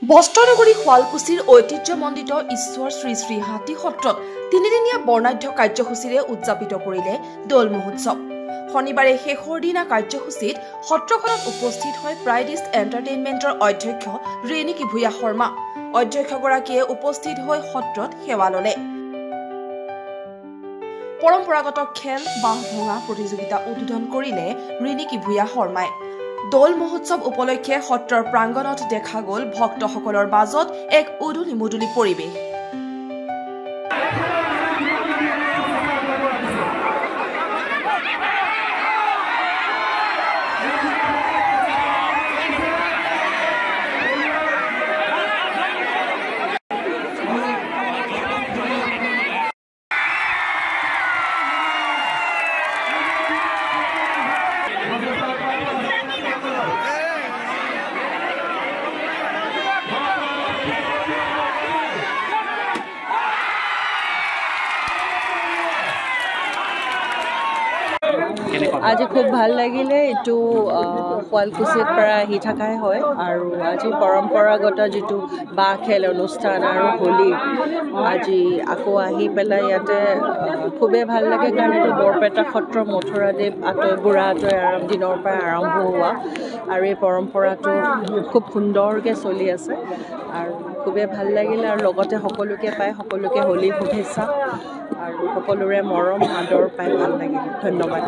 বস্ত্ৰনগৰী শুৱালকুছিৰ ঐতিহ্যমণ্ডিত ঈশ্বৰ শ্ৰী শ্ৰী হাতী সত্ৰত তিনিদিনীয়া বৰ্ণাঢ্য কাৰ্যসূচীৰে উদযাপিত কৰিলে দৌল মহোৎসৱ। শনিবাৰে শেষৰ দিনা কাৰ্যসূচীত সত্ৰখনত উপস্থিত হয় প্ৰাইড ইষ্ট এণ্টাৰটেইনমেণ্টৰ অধ্যক্ষ ৰেণিকী ভূঞা শৰ্মা। অধ্যক্ষগৰাকীয়ে উপস্থিত হৈ সত্ৰত সেৱা ললে। পৰম্পৰাগত খেল বাঁহ ভঙা প্ৰতিযোগিতা উদ্বোধন কৰিলে ৰেণিকী ভূঞা শৰ্মাই। দৌল মহোৎসৱ উপলক্ষে সত্ৰৰ প্ৰাংগণত দেখা গ'ল ভক্তসকলৰ মাজত এক উদুলি মুদুলি পৰিৱেশ। আজি খুব ভাল লাগিলে। এইটো শুৱালকুছিৰ পৰা আহি থকাই হয় আৰু আজি পৰম্পৰাগত যিটো বাঁহ খেল অনুষ্ঠান আৰু হোলী আজি আকৌ আহি পেলাই ইয়াতে খুবেই ভাল লাগে, কাৰণ এইটো বৰপেটা সত্ৰ মথুৰাদেৱ বুঢ়া আটৈ দিনৰ পৰা আৰম্ভ হোৱা আৰু এই পৰম্পৰাটো খুব সুন্দৰকৈ চলি আছে আৰু খুবেই ভাল লাগিলে। আৰু লগতে সকলোকে পাই সকলোকে হোলীৰ শুভেচ্ছা আৰু সকলোৰে মৰম আদৰ পাই ভাল লাগিলে। ধন্যবাদ।